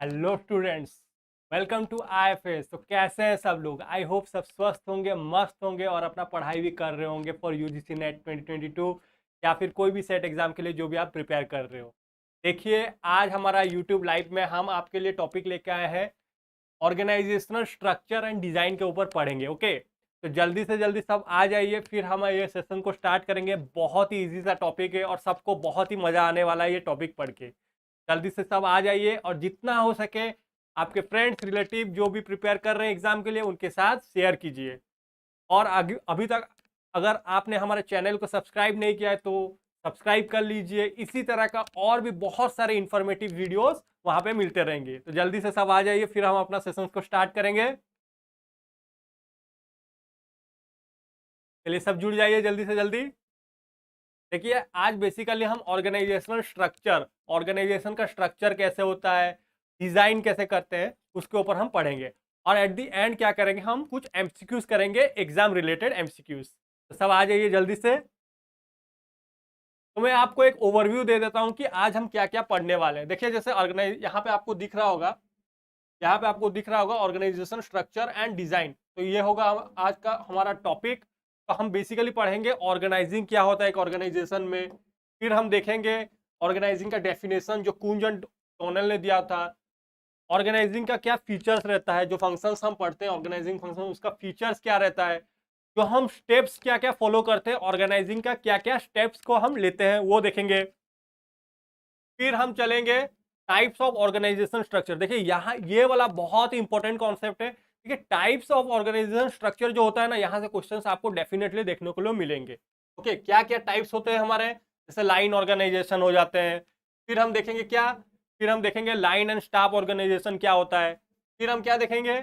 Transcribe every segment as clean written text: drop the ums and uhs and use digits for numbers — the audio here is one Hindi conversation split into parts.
Hello students, welcome to IFS. तो कैसे हैं सब लोग? आई होप सब स्वस्थ होंगे, मस्त होंगे और अपना पढ़ाई भी कर रहे होंगे फॉर यूजीसी नेट 2022 या फिर कोई भी सेट एग्जाम के लिए जो भी आप प्रिपेयर कर रहे हो। देखिए, आज हमारा यूट्यूब लाइव में हम आपके लिए टॉपिक लेके आए हैं, ऑर्गेनाइजेशनल स्ट्रक्चर एंड डिज़ाइन के ऊपर पढ़ेंगे। ओके, तो जल्दी से जल्दी सब आ जाइए, फिर हम ये सेशन को स्टार्ट करेंगे। बहुत ही ईजी सा टॉपिक है और सबको बहुत ही मज़ा आने वाला है ये टॉपिक पढ़ के। जल्दी से सब आ जाइए और जितना हो सके आपके फ्रेंड्स रिलेटिव जो भी प्रिपेयर कर रहे हैं एग्जाम के लिए उनके साथ शेयर कीजिए। और अभी तक अगर आपने हमारे चैनल को सब्सक्राइब नहीं किया है तो सब्सक्राइब कर लीजिए। इसी तरह का और भी बहुत सारे इंफॉर्मेटिव वीडियोस वहां पे मिलते रहेंगे। तो जल्दी से सब आ जाइए, फिर हम अपना सेशन को स्टार्ट करेंगे। चलिए सब जुड़ जाइए जल्दी से जल्दी। देखिए, आज बेसिकली हम ऑर्गेनाइजेशनल स्ट्रक्चर, ऑर्गेनाइजेशन का स्ट्रक्चर कैसे होता है, डिजाइन कैसे करते हैं, उसके ऊपर हम पढ़ेंगे। और एट दी एंड क्या करेंगे, हम कुछ एमसीक्यूज करेंगे, एग्जाम रिलेटेड एमसीक्यूज। तो सब आ जाइए जल्दी से। तो मैं आपको एक ओवरव्यू दे देता हूं कि आज हम क्या क्या पढ़ने वाले हैं। देखिए, जैसे ऑर्गेनाइज यहाँ पे आपको दिख रहा होगा, यहाँ पे आपको दिख रहा होगा ऑर्गेनाइजेशन स्ट्रक्चर एंड डिजाइन। तो ये होगा आज का हमारा टॉपिक। तो हम बेसिकली पढ़ेंगे ऑर्गेनाइजिंग क्या होता है एक ऑर्गेनाइजेशन में। फिर हम देखेंगे ऑर्गेनाइजिंग का डेफिनेशन जो कुंजन टोनल ने दिया था। ऑर्गेनाइजिंग का क्या फीचर्स रहता है, जो फंक्शंस हम पढ़ते हैं ऑर्गेनाइजिंग फंक्शन, उसका फीचर्स क्या रहता है। जो हम स्टेप्स क्या क्या फॉलो करते हैं ऑर्गेनाइजिंग का, क्या क्या स्टेप्स को हम लेते हैं वो देखेंगे। फिर हम चलेंगे टाइप्स ऑफ ऑर्गेनाइजेशन स्ट्रक्चर। देखिए, यहाँ ये वाला बहुत ही इंपॉर्टेंट कॉन्सेप्ट है। देखिए, टाइप्स ऑफ ऑर्गेनाइजेशन स्ट्रक्चर जो होता है ना, यहाँ से क्वेश्चंस आपको डेफिनेटली देखने को मिलेंगे। ओके, क्या क्या टाइप्स होते हैं हमारे, जैसे लाइन ऑर्गेनाइजेशन हो जाते हैं। फिर हम देखेंगे क्या, फिर हम देखेंगे लाइन एंड स्टाफ ऑर्गेनाइजेशन क्या होता है। फिर हम क्या देखेंगे,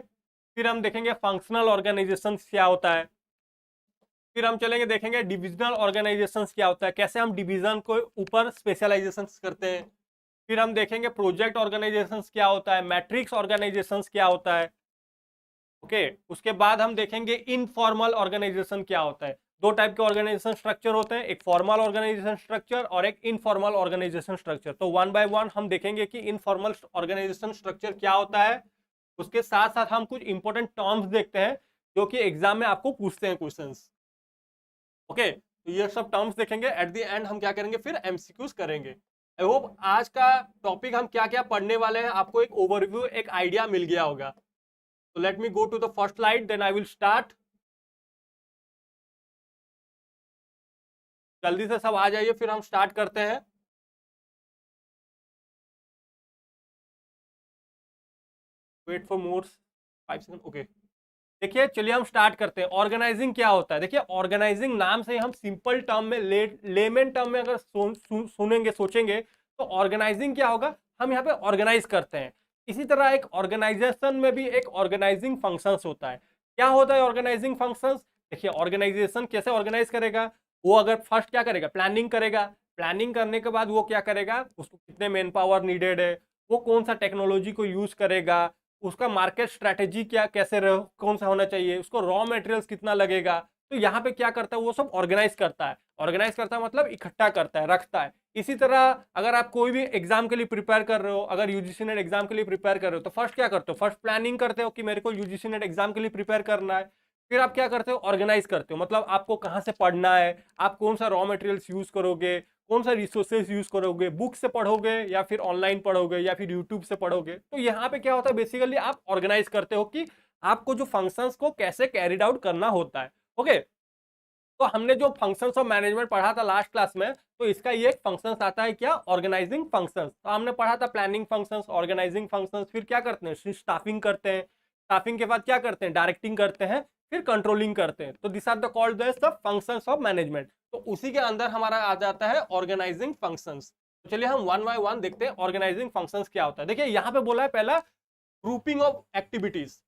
फिर हम देखेंगे फंक्शनल ऑर्गेनाइजेशन क्या होता है। फिर हम चलेंगे देखेंगे डिविजनल ऑर्गेनाइजेशन क्या होता है, कैसे हम डिवीजन को ऊपर स्पेशलाइजेशन करते हैं। फिर हम देखेंगे प्रोजेक्ट ऑर्गेनाइजेशन क्या होता है, मैट्रिक्स ऑर्गेनाइजेशन क्या होता है। ओके, उसके बाद हम देखेंगे इनफॉर्मल ऑर्गेनाइजेशन क्या होता है। दो टाइप के ऑर्गेनाइजेशन स्ट्रक्चर होते हैं, एक फॉर्मल ऑर्गेनाइजेशन स्ट्रक्चर और एक इनफॉर्मल ऑर्गेनाइजेशन स्ट्रक्चर। तो वन बाय वन हम देखेंगे कि इनफॉर्मल ऑर्गेनाइजेशन स्ट्रक्चर क्या होता है। उसके साथ साथ हम कुछ इंपॉर्टेंट टर्म्स देखते हैं जो कि एग्जाम में आपको पूछते हैं क्वेश्चंस। ओके, तो ये सब टर्म्स देखेंगे। एट द एंड हम क्या करेंगे, फिर एमसीक्यूज करेंगे। आई होप आज का टॉपिक हम क्या क्या पढ़ने वाले हैं आपको एक ओवरव्यू, एक आइडिया मिल गया होगा। तो let me go to the first slide, then I will start. जल्दी से सब आ जाइए, फिर हम स्टार्ट करते हैं। Wait for more 5 second. Okay, देखिए, चलिए हम स्टार्ट करते हैं। ऑर्गेनाइजिंग क्या होता है? देखिए, ऑर्गेनाइजिंग नाम से हम सिंपल टर्म में, लेमेन टर्म में अगर सुनेंगे, सोचेंगे तो ऑर्गेनाइजिंग क्या होगा, हम यहाँ पे ऑर्गेनाइज करते हैं। इसी तरह एक ऑर्गेनाइजेशन में भी एक ऑर्गेनाइजिंग फंक्शंस होता है। क्या होता है ऑर्गेनाइजिंग फंक्शंस? देखिए, ऑर्गेनाइजेशन कैसे ऑर्गेनाइज करेगा, वो अगर फर्स्ट क्या करेगा, प्लानिंग करेगा। प्लानिंग करने के बाद वो क्या करेगा, उसको कितने मैन पावर नीडेड है, वो कौन सा टेक्नोलॉजी को यूज करेगा, उसका मार्केट स्ट्रैटेजी क्या, कैसे कौन सा होना चाहिए, उसको रॉ मटेरियल्स कितना लगेगा। तो यहाँ पे क्या करता है, वो सब ऑर्गेनाइज करता है। ऑर्गेनाइज करता है मतलब इकट्ठा करता है, रखता है। इसी तरह अगर आप कोई भी एग्जाम के लिए प्रिपेयर कर रहे हो, अगर यूजीसी नेट एग्जाम के लिए प्रिपेयर कर रहे हो, तो फर्स्ट क्या करते हो, फर्स्ट प्लानिंग करते हो कि मेरे को यूजीसी नेट एग्जाम के लिए प्रिपेयर करना है। फिर आप क्या करते हो, ऑर्गेनाइज करते हो, मतलब आपको कहाँ से पढ़ना है, आप कौन सा रॉ मटेरियल्स यूज करोगे, कौन सा रिसोर्सेज यूज करोगे, बुक से पढ़ोगे या फिर ऑनलाइन पढ़ोगे या फिर यूट्यूब से पढ़ोगे। तो यहाँ पे क्या होता है, बेसिकली आप ऑर्गेनाइज करते हो कि आपको जो फंक्शंस को कैसे कैरिड आउट करना होता है। ओके, तो हमने जो फंक्शंस ऑफ मैनेजमेंट पढ़ा था लास्ट क्लास में, तो इसका ये एक फंक्शंस आता है क्या, ऑर्गेनाइजिंग फंक्शंस। तो हमने पढ़ा था प्लानिंग फंक्शंस, ऑर्गेनाइजिंग फंक्शंस, फिर क्या करते हैं, स्टाफिंग करते हैं। स्टाफिंग के बाद क्या करते हैं, डायरेक्टिंग करते हैं, फिर कंट्रोलिंग करते हैं। तो this are the called the functions of management. तो उसी के अंदर हमारा आ जाता है ऑर्गेनाइजिंग फंक्शंस। तो चलिए हम वन बाय वन देखते हैं ऑर्गेनाइजिंग फंक्शंस क्या होता है। देखिए, यहाँ पे बोला है पहला, ग्रुपिंग ऑफ एक्टिविटीज।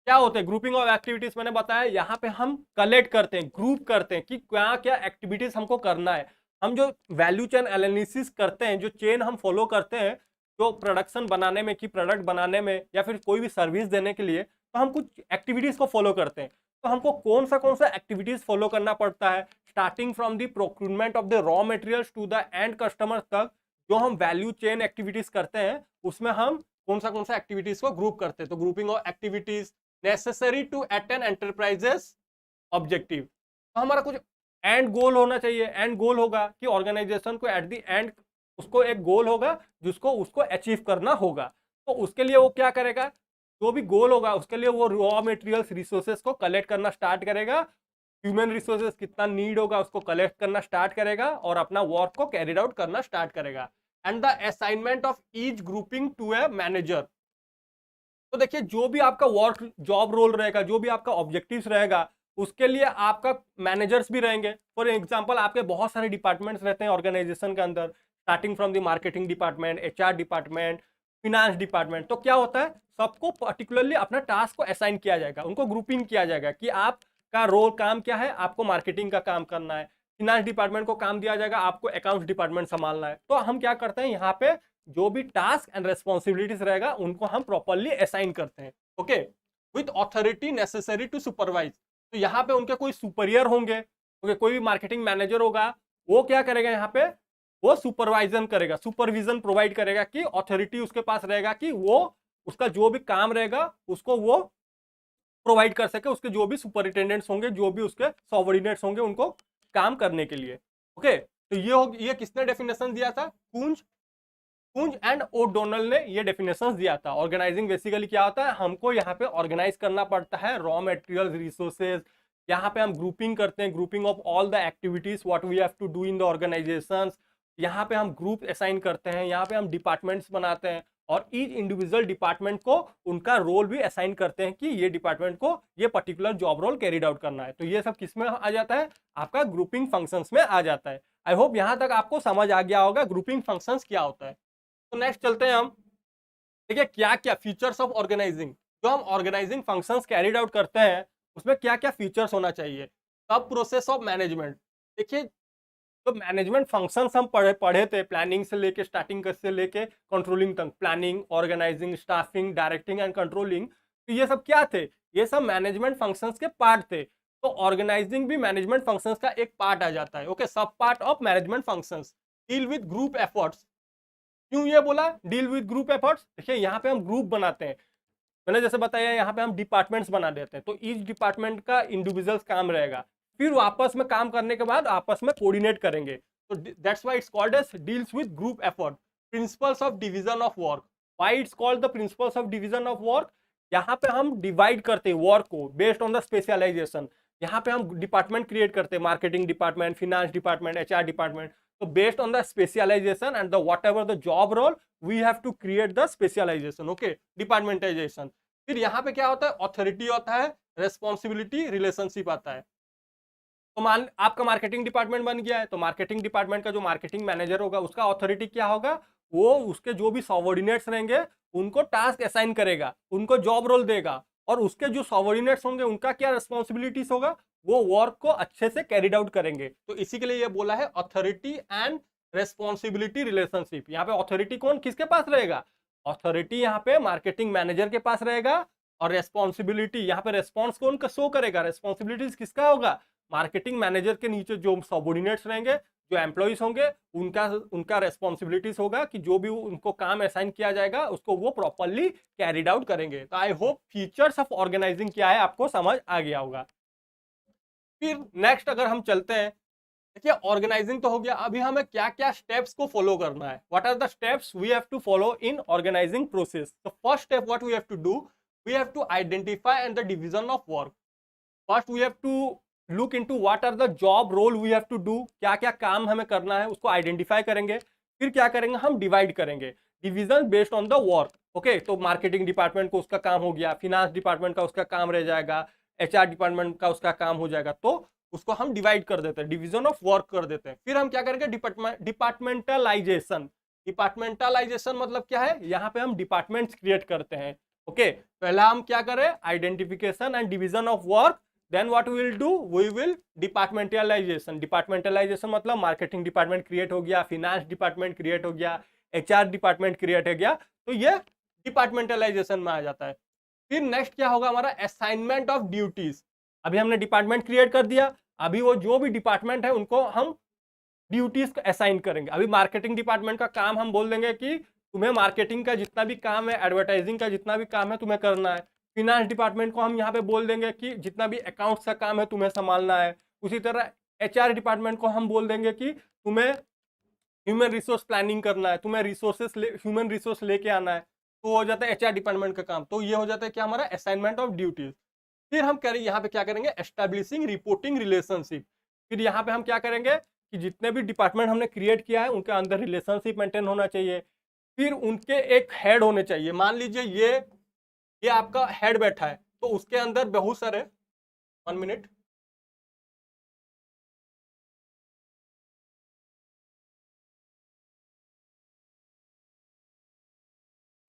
क्या होते हैं ग्रुपिंग ऑफ एक्टिविटीज, मैंने बताया यहाँ पे हम कलेक्ट करते हैं, ग्रुप करते हैं कि क्या क्या एक्टिविटीज हमको करना है। हम जो वैल्यू चेन एनालिसिस करते हैं, जो चेन हम फॉलो करते हैं, जो प्रोडक्शन बनाने में, कि प्रोडक्ट बनाने में या फिर कोई भी सर्विस देने के लिए, तो हम कुछ एक्टिविटीज को फॉलो करते हैं। तो हमको कौन सा एक्टिविटीज फॉलो करना पड़ता है, starting from the procurement of the raw materials to the end customer तक। जो हम वैल्यू चेन एक्टिविटीज करते हैं उसमें हम कौन सा एक्टिविटीज को ग्रुप करते हैं। तो grouping of activities necessary to attain enterprises objective. तो हमारा कुछ एंड गोल होना चाहिए। एंड गोल होगा कि ऑर्गेनाइजेशन को एट द एंड उसको एक गोल होगा जिसको उसको अचीव करना होगा। तो उसके लिए वो क्या करेगा, जो भी गोल होगा उसके लिए वो रॉ मटेरियल्स रिसोर्सेज को कलेक्ट करना स्टार्ट करेगा। ह्यूमन रिसोर्सेज कितना नीड होगा उसको कलेक्ट करना स्टार्ट करेगा और अपना वर्क को कैरिड आउट करना स्टार्ट करेगा। And the assignment of each grouping to a manager. तो देखिए जो भी आपका वर्क जॉब रोल रहेगा, जो भी आपका ऑब्जेक्टिव्स रहेगा, उसके लिए आपका मैनेजर्स भी रहेंगे। फॉर एग्जांपल आपके बहुत सारे डिपार्टमेंट्स रहते हैं ऑर्गेनाइजेशन के अंदर, starting from the marketing department, HR department, finance department. तो क्या होता है, सबको पर्टिकुलरली अपना टास्क को असाइन किया जाएगा, उनको ग्रुपिंग किया जाएगा कि आपका रोल काम क्या है, आपको मार्केटिंग का काम करना है। फिनांस डिपार्टमेंट को काम दिया जाएगा, आपको अकाउंट्स डिपार्टमेंट संभालना है। तो हम क्या करते हैं, यहाँ पे जो भी टास्क एंड रेस्पॉन्सिबिलिटीज रहेगा उनको हम प्रॉपरली असाइन करते हैं। Okay, with authority necessary to supervise. तो यहाँ पे उनके कोई सुपरियर होंगे। ओके, कोई भी मार्केटिंग मैनेजर होगा, वो क्या करेगा, यहाँ पे वो सुपरवाइजन करेगा, सुपरविजन प्रोवाइड करेगा कि ऑथोरिटी उसके पास रहेगा कि वो उसका जो भी काम रहेगा उसको वो प्रोवाइड कर सके, उसके जो भी सुपरिटेंडेंट्स होंगे, जो भी उसके सबऑर्डिनेट्स होंगे, उनको काम करने के लिए। ओके, तो ये किसने डेफिनेशन दिया था, कूंज एंड ओडोनल ने ये डेफिनेशंस दिया था। ऑर्गेनाइजिंग बेसिकली क्या होता है, हमको यहाँ पे ऑर्गेनाइज करना पड़ता है रॉ मटेरियल रिसोर्सेज। यहाँ पे हम ग्रुपिंग करते हैं, grouping of all the activities what we have to do in the organisations. यहाँ पे हम ग्रुप असाइन करते हैं, यहाँ पे हम डिपार्टमेंट्स बनाते हैं और ईच इंडिविजुअल डिपार्टमेंट को उनका रोल भी असाइन करते हैं कि ये डिपार्टमेंट को ये particular job role carried out करना है। तो ये सब किस में आ जाता है, आपका ग्रुपिंग फंक्शंस में आ जाता है। आई होप यहाँ तक आपको समझ आ गया होगा ग्रुपिंग फंक्शंस क्या होता है। तो नेक्स्ट चलते हैं हम, देखिए क्या क्या फीचर्स ऑफ ऑर्गेनाइजिंग। जो हम ऑर्गेनाइजिंग फंक्शंस कैरिड आउट करते हैं उसमें क्या क्या फीचर्स होना चाहिए। सब प्रोसेस ऑफ मैनेजमेंट। देखिए तो मैनेजमेंट फंक्शंस हम पढ़े थे, प्लानिंग से लेके स्टार्टिंग से लेके कंट्रोलिंग तक, planning, organising, staffing, directing and controlling. तो ये सब क्या थे, ये सब मैनेजमेंट फंक्शंस के पार्ट थे। तो ऑर्गेनाइजिंग भी मैनेजमेंट फंक्शंस का एक पार्ट आ जाता है। ओके, सब part of management functions. Deal with group efforts. क्यों ये बोला डील विद ग्रुप एफर्ट्स, देखिए यहाँ पे हम ग्रुप बनाते हैं, मैंने जैसे बताया यहाँ पे हम डिपार्टमेंट्स बना देते हैं। तो ईच डिपार्टमेंट का इंडिविजुअल्स काम रहेगा, फिर आपस में काम करने के बाद आपस में कोऑर्डिनेट करेंगे। तो that's why it's called as deals with group effort. Principles of division of work. Why it's called the principles of division of work, यहाँ पे हम डिवाइड करते हैं वर्क को बेस्ड ऑन द स्पेशलाइजेशन। यहाँ पे हम डिपार्टमेंट क्रिएट करते हैं, marketing department, finance department, HR department. So based on the specialization and the whatever the job role, we have to create the specialization. Okay, departmentization. फिर यहाँ पे क्या होता है, ऑथोरिटी होता है, रेस्पॉन्सिबिलिटी, रिलेशनशिप आता है। तो मान आपका मार्केटिंग डिपार्टमेंट बन गया है, तो मार्केटिंग डिपार्टमेंट का जो मार्केटिंग मैनेजर होगा उसका ऑथोरिटी क्या होगा, वो उसके जो भी सबऑर्डिनेट्स रहेंगे उनको टास्क असाइन करेगा, उनको जॉब रोल देगा, और उसके जो सबऑर्डिनेट्स होंगे उनका क्या रिस्पॉन्सिबिलिटीज होगा, वो वर्क को अच्छे से कैरिड आउट करेंगे। तो इसी के लिए ये बोला है अथॉरिटी एंड रेस्पॉन्सिबिलिटी रिलेशनशिप। यहाँ पे अथॉरिटी कौन किसके पास रहेगा, अथॉरिटी यहाँ पे मार्केटिंग मैनेजर के पास रहेगा, और रेस्पॉन्सिबिलिटी यहाँ पे रेस्पॉन्स कौन का शो करेगा, रेस्पॉन्सिबिलिटीज किसका होगा, मार्केटिंग मैनेजर के नीचे जो सबऑर्डिनेट्स रहेंगे, जो एम्प्लॉइज होंगे, उनका रेस्पॉन्सिबिलिटीज होगा कि जो भी उनको काम असाइन किया जाएगा उसको वो प्रॉपरली कैरिड आउट करेंगे। तो I hope features of organising क्या है आपको समझ आ गया होगा। फिर नेक्स्ट अगर हम चलते हैं, देखिए ऑर्गेनाइजिंग तो हो गया, अभी हमें क्या क्या स्टेप्स को फॉलो करना है, what are the steps we have to follow in organising process. तो first step what we have to do, we have to identify and the division of work. First we have to look into what are the job role we have to do, क्या क्या काम हमें करना है उसको आइडेंटिफाई करेंगे। फिर क्या करेंगे, हम डिवाइड करेंगे, division based on the work. Okay, तो मार्केटिंग डिपार्टमेंट को उसका काम हो गया, फिनांस डिपार्टमेंट का उसका काम रह जाएगा, एचआर डिपार्टमेंट का उसका काम हो जाएगा, तो उसको हम डिवाइड कर देते हैं, डिवीजन ऑफ वर्क कर देते हैं। फिर हम क्या करेंगे, डिपार्टमेंटलाइजेशन। डिपार्टमेंटलाइजेशन मतलब क्या है, यहाँ पे हम डिपार्टमेंट्स क्रिएट करते हैं। ओके, पहला हम क्या करें, identification and division of work, then what we will do, we will departmentalisation. Departmentalisation मतलब मार्केटिंग डिपार्टमेंट क्रिएट हो गया, फिनांस डिपार्टमेंट क्रिएट हो गया, एचआर डिपार्टमेंट क्रिएट हो गया, तो ये डिपार्टमेंटलाइजेशन में आ जाता है। फिर नेक्स्ट क्या होगा हमारा, असाइनमेंट ऑफ ड्यूटीज। अभी हमने डिपार्टमेंट क्रिएट कर दिया, अभी वो जो भी डिपार्टमेंट है उनको हम ड्यूटीज असाइन करेंगे। अभी मार्केटिंग डिपार्टमेंट का काम हम बोल देंगे कि तुम्हें मार्केटिंग का जितना भी काम है, एडवर्टाइजिंग का जितना भी काम है तुम्हें करना है। फिनांस डिपार्टमेंट को हम यहाँ पे बोल देंगे कि जितना भी अकाउंट्स का काम है तुम्हें संभालना है। उसी तरह एचआर डिपार्टमेंट को हम बोल देंगे कि तुम्हें ह्यूमन रिसोर्स प्लानिंग करना है, तुम्हें ह्यूमन रिसोर्स लेके आना है। तो हो जाता है एचआर डिपार्टमेंट का काम। तो ये हो जाता है क्या, हमारा असाइनमेंट ऑफ ड्यूटीज। फिर हम करेंगे यहाँ पे क्या करेंगे, एस्टैब्लिशिंग रिपोर्टिंग रिलेशनशिप। फिर यहाँ पे हम क्या करेंगे कि जितने भी डिपार्टमेंट हमने क्रिएट किया है उनके अंदर रिलेशनशिप मेंटेन होना चाहिए। फिर उनके एक हेड होने चाहिए। मान लीजिए ये आपका हेड बैठा है, तो उसके अंदर बहुत सारे 1 मिनट,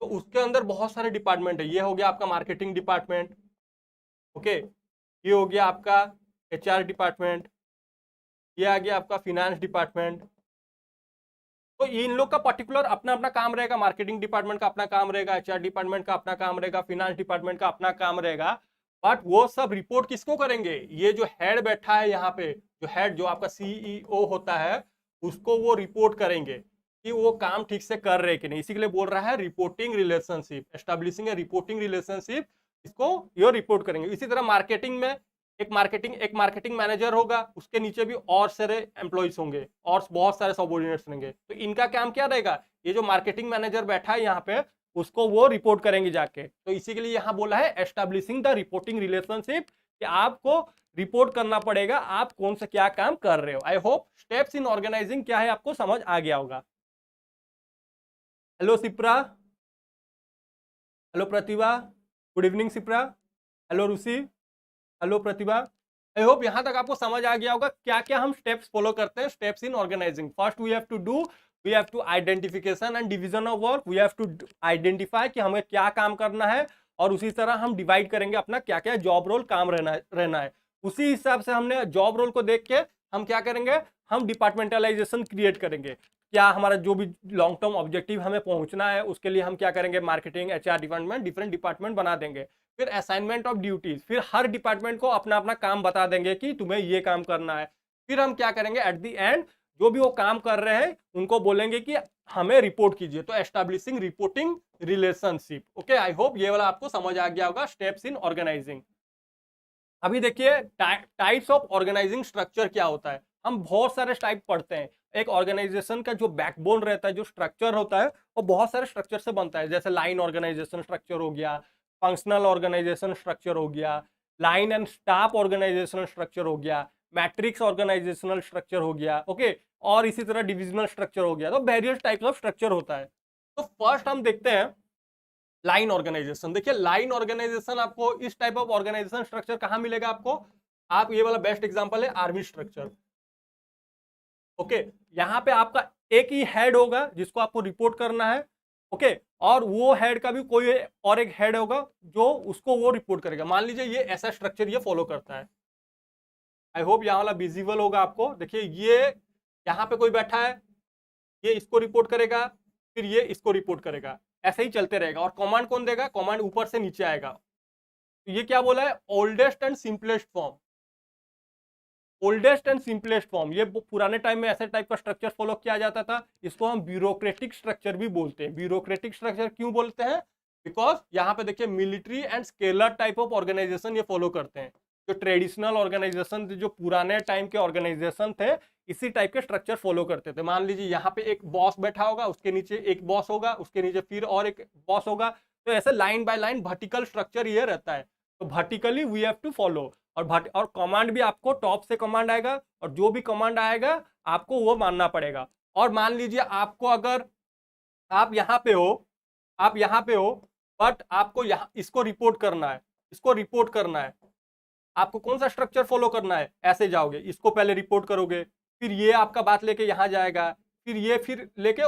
तो उसके अंदर बहुत सारे डिपार्टमेंट है। ये हो गया आपका मार्केटिंग डिपार्टमेंट, ओके। ये हो गया आपका एचआर डिपार्टमेंट, ये आ गया आपका फिनेंस डिपार्टमेंट। तो इन लोग का पर्टिकुलर अपना अपना काम रहेगा। मार्केटिंग डिपार्टमेंट का अपना काम रहेगा, एचआर डिपार्टमेंट का अपना काम रहेगा, फिनेंस डिपार्टमेंट का अपना काम रहेगा। बट वो सब रिपोर्ट किसको करेंगे, ये जो हेड बैठा है यहाँ पे, जो हेड जो आपका सीईओ होता है, उसको वो रिपोर्ट करेंगे कि वो काम ठीक से कर रहे कि नहीं। इसी के लिए बोल रहा है रिपोर्टिंग रिलेशनशिप, एस्टैब्लिशिंग ए रिपोर्टिंग रिलेशनशिप, इसको ये रिपोर्ट करेंगे। इसी तरह मार्केटिंग में एक मार्केटिंग मैनेजर होगा, उसके नीचे भी और सारे एम्प्लॉइज होंगे और बहुत सारे सबऑर्डिनेट्स होंगे। तो इनका काम क्या रहेगा, ये जो मार्केटिंग मैनेजर बैठा है यहाँ पे, उसको वो रिपोर्ट करेंगे जाके। तो इसी के लिए यहाँ बोला है एस्टैब्लिशिंग द रिपोर्टिंग रिलेशनशिप, कि आपको रिपोर्ट करना पड़ेगा आप कौन से क्या काम कर रहे हो। I hope steps in organising क्या है आपको समझ आ गया होगा। Hello Sipra, hello Pratibha, good evening Sipra, hello Ruchi, hello Pratibha. I hope यहां तक आपको समझ आ गया होगा क्या क्या हम स्टेप्स फॉलो करते हैं, steps in organising. First we have to identification and division of work. We have to identify कि हमें क्या काम करना है, और उसी तरह हम डिवाइड करेंगे अपना क्या क्या जॉब रोल काम रहना है। उसी हिसाब से हमने जॉब रोल को देख के हम क्या करेंगे, हम डिपार्टमेंटलाइजेशन क्रिएट करेंगे। क्या हमारा जो भी लॉन्ग टर्म ऑब्जेक्टिव हमें पहुंचना है उसके लिए हम क्या करेंगे, marketing HR department different department बना देंगे। फिर असाइनमेंट ऑफ ड्यूटीज, फिर हर डिपार्टमेंट को अपना अपना काम बता देंगे कि तुम्हें ये काम करना है। फिर हम क्या करेंगे, एट द एंड जो भी वो काम कर रहे हैं उनको बोलेंगे कि हमें रिपोर्ट कीजिए। तो establishing reporting relationship. Okay, I hope ये वाला आपको समझ आ गया होगा, स्टेप्स इन ऑर्गेनाइजिंग। अभी देखिए टाइप्स ऑफ ऑर्गेनाइजिंग स्ट्रक्चर क्या होता है। हम बहुत सारे टाइप पढ़ते हैं। एक ऑर्गेनाइजेशन का जो बैकबोन रहता है, जो स्ट्रक्चर होता है, वो बहुत सारे स्ट्रक्चर से बनता है। जैसे लाइन ऑर्गेनाइजेशन स्ट्रक्चर हो गया, फंक्शनल ऑर्गेनाइजेशन स्ट्रक्चर हो गया, line and staff organisational structure हो गया, मैट्रिक्स ऑर्गेनाइजेशनल स्ट्रक्चर हो गया, ओके, और इसी तरह डिविजनल स्ट्रक्चर हो गया। तो वेरियस टाइप्स ऑफ स्ट्रक्चर होता है। तो फर्स्ट हम देखते हैं लाइन ऑर्गेनाइजेशन। देखिए लाइन ऑर्गेनाइजेशन आपको इस टाइप ऑफ ऑर्गेनाइजेशन स्ट्रक्चर कहां मिलेगा आपको, आप ये वाला बेस्ट एग्जांपल है आर्मी स्ट्रक्चर। ओके, यहाँ पे आपका एक ही हेड होगा जिसको आपको रिपोर्ट करना है, ओके, और वो हेड का भी कोई और एक हेड होगा जो उसको वो रिपोर्ट करेगा। मान लीजिए ये ऐसा स्ट्रक्चर ये फॉलो करता है। आई होप यहाँ वाला विजिबल होगा आपको। देखिए ये यहाँ पे कोई बैठा है, ये इसको रिपोर्ट करेगा, फिर ये इसको रिपोर्ट करेगा, ऐसे ही चलते रहेगा। और कमांड कौन देगा, कमांड ऊपर से नीचे आएगा। तो ये क्या बोला है, oldest and simplest form. Oldest and simplest form, ये पुराने टाइम में ऐसे टाइप का स्ट्रक्चर फॉलो किया जाता था। इसको हम ब्यूरोक्रेटिक स्ट्रक्चर भी बोलते हैं। ब्यूरोक्रेटिक स्ट्रक्चर क्यों बोलते हैं, बिकॉज यहाँ पे देखिए military and scalar type of organisation ये फॉलो करते हैं। जो ट्रेडिशनल ऑर्गेनाइजेशन, जो पुराने टाइम के ऑर्गेनाइजेशन थे, इसी टाइप के स्ट्रक्चर फॉलो करते थे। मान लीजिए यहाँ पे एक बॉस बैठा होगा, उसके नीचे एक बॉस होगा, उसके नीचे फिर और एक बॉस होगा। तो ऐसे line by line vertical structure ये रहता है। तो vertically we have to follow. और कमांड भी आपको टॉप से कमांड आएगा, और जो भी कमांड आएगा आपको वो मानना पड़ेगा। और मान लीजिए आपको अगर आप यहाँ पे हो, बट आपको यहाँ इसको रिपोर्ट करना है, आपको कौन सा स्ट्रक्चर फॉलो करना है, ऐसे जाओगे, इसको पहले रिपोर्ट करोगे, फिर ये आपका बात लेके यहाँ जाएगा, फिर ये फिर लेके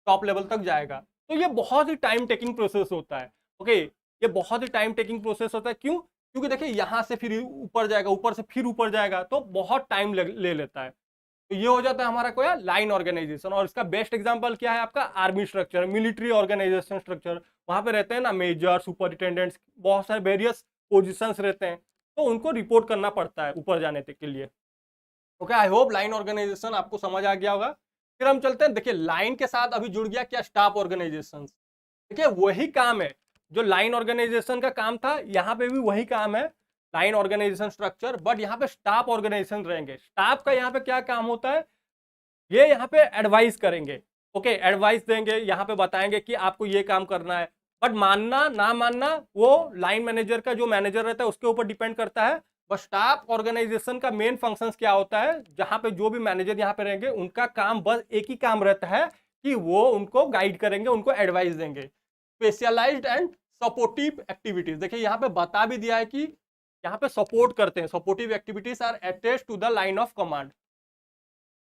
टॉप लेवल तक जाएगा। तो ये बहुत ही टाइम टेकिंग प्रोसेस होता है। ओके, ये बहुत ही टाइम टेकिंग प्रोसेस होता है। क्यों, क्योंकि देखिए यहाँ से फिर ऊपर जाएगा, ऊपर से फिर ऊपर जाएगा, तो बहुत टाइम ले लेता है। तो ये हो जाता है हमारा कोई लाइन ऑर्गेनाइजेशन। और इसका बेस्ट एग्जांपल क्या है, आपका army structure, military organisation structure. वहां पे रहते हैं ना मेजर, सुपरिटेंडेंट्स, बहुत सारे वेरियस पोजीशंस रहते हैं, तो उनको रिपोर्ट करना पड़ता है ऊपर जाने के लिए। Okay, I hope line organisation आपको समझ आ गया होगा। फिर हम चलते हैं, देखिए लाइन के साथ अभी जुड़ गया क्या, स्टाफ ऑर्गेनाइजेशन। देखिए वही काम है जो लाइन ऑर्गेनाइजेशन का काम था, यहाँ पे भी वही काम है, लाइन ऑर्गेनाइजेशन स्ट्रक्चर, बट यहाँ पे स्टाफ ऑर्गेनाइजेशन रहेंगे। स्टाफ का यहाँ पे क्या काम होता है, ये यहाँ पे एडवाइस करेंगे, ओके, एडवाइस देंगे, यहाँ पे बताएंगे कि आपको ये काम करना है, बट मानना ना मानना वो लाइन मैनेजर का, जो मैनेजर रहता है उसके ऊपर डिपेंड करता है। बस स्टाफ ऑर्गेनाइजेशन का मेन फंक्शंस क्या होता है, जहाँ पे जो भी मैनेजर यहाँ पे रहेंगे उनका काम बस एक ही काम रहता है कि वो उनको गाइड करेंगे, उनको एडवाइस देंगे। स्पेशलाइज्ड एंड सपोर्टिव एक्टिविटीज, देखिए यहाँ पे बता भी दिया है कि यहाँ पे सपोर्ट करते हैं, supportive activities are attached to the line of command.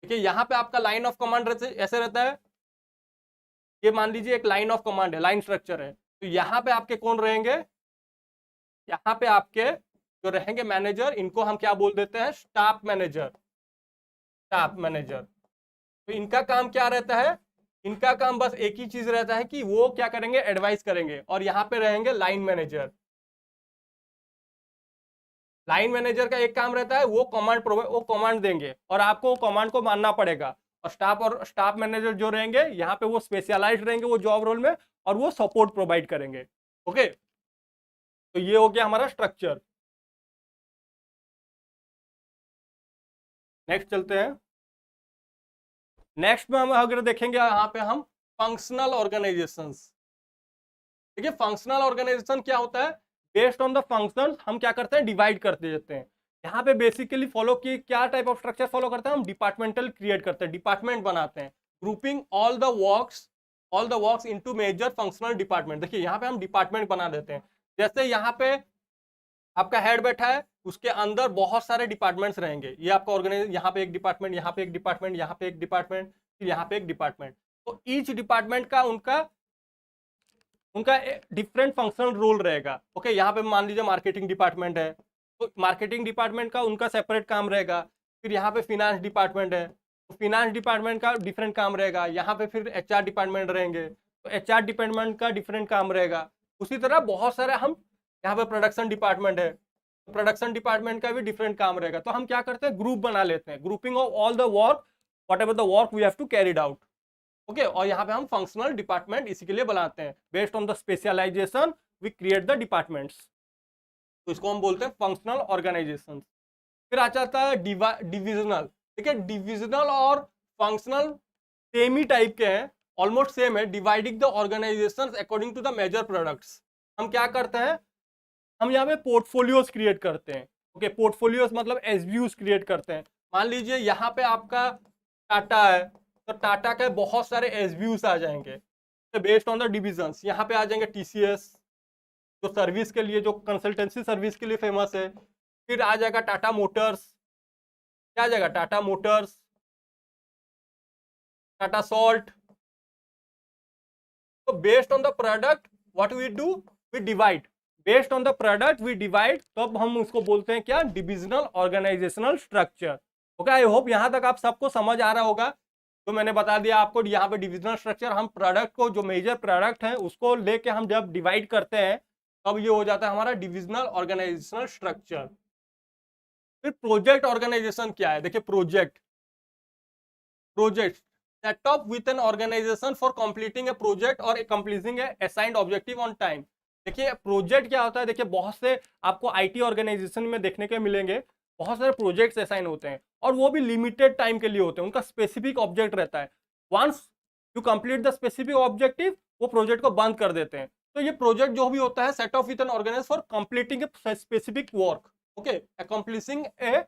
देखिए यहाँ पे आपका लाइन ऑफ कमांड ऐसे रहता है, ये मान लीजिए एक लाइन ऑफ कमांड है, लाइन स्ट्रक्चर है, तो यहाँ पे आपके कौन रहेंगे, यहाँ पे आपके जो रहेंगे मैनेजर, इनको हम क्या बोल देते हैं, स्टाफ मैनेजर। स्टाफ मैनेजर, तो इनका काम क्या रहता है, इनका काम बस एक ही चीज रहता है कि वो क्या करेंगे, एडवाइस करेंगे। और यहाँ पे रहेंगे लाइन मैनेजर। लाइन मैनेजर का एक काम रहता है, वो कमांड देंगे और आपको कमांड को मानना पड़ेगा। और स्टाफ मैनेजर जो रहेंगे यहाँ पे वो स्पेशलाइज्ड रहेंगे वो जॉब रोल में, और वो सपोर्ट प्रोवाइड करेंगे। ओके, तो ये हो गया हमारा स्ट्रक्चर। नेक्स्ट चलते हैं। नेक्स्ट में हम अगर देखेंगे यहाँ पे हम फंक्शनल ऑर्गेनाइजेशंस। देखिए फंक्शनल ऑर्गेनाइजेशन क्या होता है, बेस्ड ऑन द फंक्शन हम क्या करते हैं, डिवाइड करते देते हैं। यहाँ पे बेसिकली फॉलो की क्या टाइप ऑफ स्ट्रक्चर फॉलो करते हैं, हम डिपार्टमेंटल क्रिएट करते हैं, डिपार्टमेंट बनाते हैं, grouping all the works into major functional department. देखिए यहाँ पे हम डिपार्टमेंट बना देते हैं, जैसे यहाँ पे आपका हेड बैठा है, उसके अंदर बहुत सारे डिपार्टमेंट्स रहेंगे, ये आपका ऑर्गेनाइजेशन, यहाँ पे एक डिपार्टमेंट, यहाँ पे एक डिपार्टमेंट, यहाँ पे एक डिपार्टमेंट, फिर यहाँ पे एक डिपार्टमेंट। तो ईच डिपार्टमेंट का उनका डिफरेंट फंक्शनल रोल रहेगा। ओके, यहाँ पे मान लीजिए मार्केटिंग डिपार्टमेंट है, तो मार्केटिंग डिपार्टमेंट का उनका सेपरेट काम रहेगा। फिर यहाँ पे फिनेंस डिपार्टमेंट है, तो फिनेंस डिपार्टमेंट का डिफरेंट काम रहेगा। यहाँ पे फिर एचआर डिपार्टमेंट रहेंगे, तो एचआर डिपार्टमेंट का डिफरेंट काम रहेगा। उसी तरह बहुत सारे हम यहाँ पे प्रोडक्शन डिपार्टमेंट है, तो प्रोडक्शन डिपार्टमेंट का भी डिफरेंट काम रहेगा। तो हम क्या करते हैं, ग्रुप बना लेते हैं, grouping of all the work, whatever the work we have to carried out. Okay, और यहाँ पे हम फंक्शनल डिपार्टमेंट इसी के लिए बनाते हैं, based on the specialisation we create the departments, तो इसको हम बोलते हैं फंक्शनल ऑर्गेनाइजेशन। फिर आ जाता है डिविजनल। देखिए डिविजनल और फंक्शनल सेम ही टाइप के हैं, ऑलमोस्ट सेम है। Dividing the organisation according to the major products. हम क्या करते हैं, हम यहाँ पे पोर्टफोलियोज क्रिएट करते हैं। ओके, पोर्टफोलियोज मतलब एसबीयूज क्रिएट करते हैं। मान लीजिए यहाँ पे आपका टाटा है, तो टाटा के बहुत सारे एसबीयूज आ जाएंगे बेस्ड ऑन द डिविजन्स। यहाँ पे आ जाएंगे टीसीएस, जो सर्विस के लिए, जो कंसल्टेंसी सर्विस के लिए फेमस है। फिर आ जाएगा टाटा मोटर्स, क्या आ जाएगा, टाटा मोटर्स, टाटा सॉल्ट। तो based on the product what we do, we divide, based on the product we divide, तो अब हम उसको बोलते हैं क्या, divisional organisational structure. Okay, I hope यहाँ तक आप सबको समझ आ रहा होगा। तो मैंने बता दिया आपको यहाँ पे डिविजनल स्ट्रक्चर, हम प्रोडक्ट को, जो मेजर प्रोडक्ट है उसको लेके हम जब डिवाइड करते हैं तब ये हो जाता है हमारा डिविजनल ऑर्गेनाइजेशनल स्ट्रक्चर। फिर प्रोजेक्ट ऑर्गेनाइजेशन क्या है, देखिए project set up with an organisation for completing a project और completing a assigned objective on time. देखिए प्रोजेक्ट क्या होता है, देखिए बहुत से आपको आईटी ऑर्गेनाइजेशन में देखने के मिलेंगे, बहुत सारे प्रोजेक्ट्स असाइन होते हैं और वो भी लिमिटेड टाइम के लिए होते हैं, उनका स्पेसिफिक ऑब्जेक्ट रहता है। Once you complete the specific objective, वो प्रोजेक्ट को बंद कर देते हैं। तो ये प्रोजेक्ट जो भी होता है, set of with an organisation for completing a specific work, okay, accomplishing a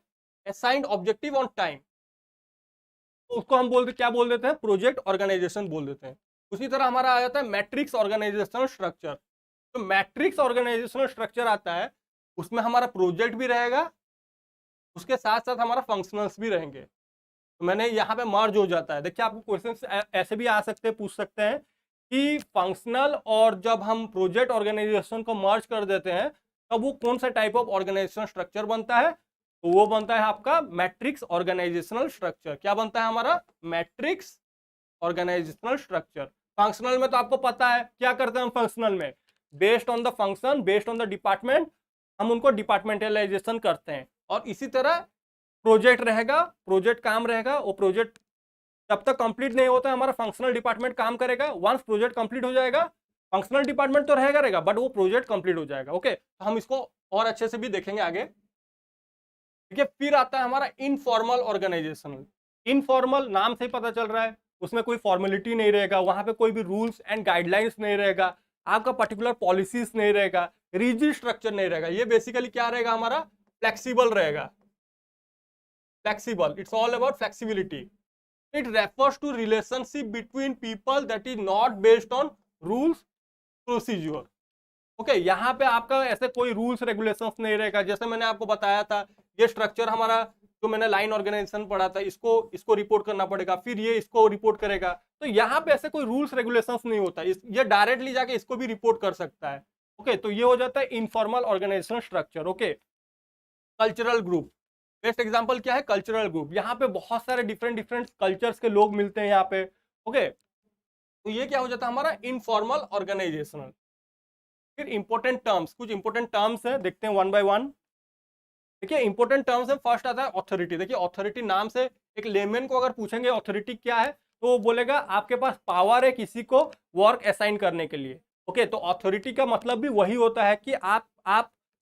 assigned objective on time, उसको हम क्या बोल देते हैं, प्रोजेक्ट ऑर्गेनाइजेशन बोल देते हैं। उसी तरह हमारा आ जाता है मैट्रिक्स ऑर्गेनाइजेशनल स्ट्रक्चर। तो मैट्रिक्स ऑर्गेनाइजेशनल स्ट्रक्चर आता है, उसमें हमारा प्रोजेक्ट भी रहेगा, उसके साथ साथ हमारा फंक्शनल्स भी रहेंगे। तो मैंने यहाँ पे मर्ज हो जाता है। देखिए आपको क्वेश्चन ऐसे भी आ सकते हैं, पूछ सकते हैं कि फंक्शनल और जब हम प्रोजेक्ट ऑर्गेनाइजेशन को मर्ज कर देते हैं तब वो कौन सा टाइप ऑफ ऑर्गेनाइजेशनल स्ट्रक्चर बनता है, तो वो बनता है आपका मैट्रिक्स ऑर्गेनाइजेशनल स्ट्रक्चर। क्या बनता है हमारा, मैट्रिक्स ऑर्गेनाइजेशनल स्ट्रक्चर। फंक्शनल में तो आपको पता है क्या करते हैं हम फंक्शनल में, based on the function, based on the department, हम उनको डिपार्टमेंटलाइजेशन करते हैं। और इसी तरह प्रोजेक्ट रहेगा, प्रोजेक्ट काम रहेगा, वो प्रोजेक्ट जब तक कंप्लीट नहीं होता है हमारा फंक्शनल डिपार्टमेंट काम करेगा। वंस प्रोजेक्ट कंप्लीट हो जाएगा, फंक्शनल डिपार्टमेंट तो रहेगा बट वो प्रोजेक्ट कंप्लीट हो जाएगा। ओके, तो हम इसको और अच्छे से भी देखेंगे आगे। ठीक है, फिर आता है हमारा इनफॉर्मल ऑर्गेनाइजेशन। इनफॉर्मल नाम से ही पता चल रहा है, उसमें कोई फॉर्मेलिटी नहीं रहेगा, वहां पे कोई भी रूल्स एंड गाइडलाइंस नहीं रहेगा, आपका पर्टिकुलर पॉलिसीज नहीं रहेगा, रिजिड स्ट्रक्चर नहीं रहेगा। ये बेसिकली क्या रहेगा हमारा, फ्लेक्सिबल रहेगा। Flexible, it's all about flexibility. It refers to relationship between people that is not based on rules procedure. Okay, यहाँ पे आपका ऐसे कोई रूल्स रेगुलेशंस नहीं रहेगा। जैसे मैंने आपको बताया था, ये स्ट्रक्चर हमारा जो मैंने लाइन ऑर्गेनाइजेशन पढ़ा था, इसको रिपोर्ट करना पड़ेगा, फिर ये इसको रिपोर्ट करेगा। तो यहाँ पे ऐसे कोई रूल्स रेगुलेशंस नहीं होता, ये डायरेक्टली जाके इसको भी रिपोर्ट कर सकता है। ओके, तो ये हो जाता है informal organisation structure. Okay, cultural group, best example क्या है, कल्चरल ग्रुप। यहाँ पे बहुत सारे डिफरेंट कल्चर्स के लोग मिलते हैं यहाँ पे। ओके, तो ये क्या हो जाता है हमारा इनफॉर्मल ऑर्गेनाइजेशनल। फिर इंपॉर्टेंट टर्म्स, कुछ इंपॉर्टेंट टर्म्स है, देखते हैं वन बाय वन। देखिए इंपॉर्टेंट टर्म्स है, फर्स्ट आता है ऑथोरिटी। देखिए ऑथोरिटी नाम से एक लेमैन को अगर पूछेंगे ऑथोरिटी क्या है, तो वो बोलेगा आपके पास पावर है किसी को वर्क असाइन करने के लिए। ओके, तो ऑथोरिटी का मतलब भी वही होता है कि आप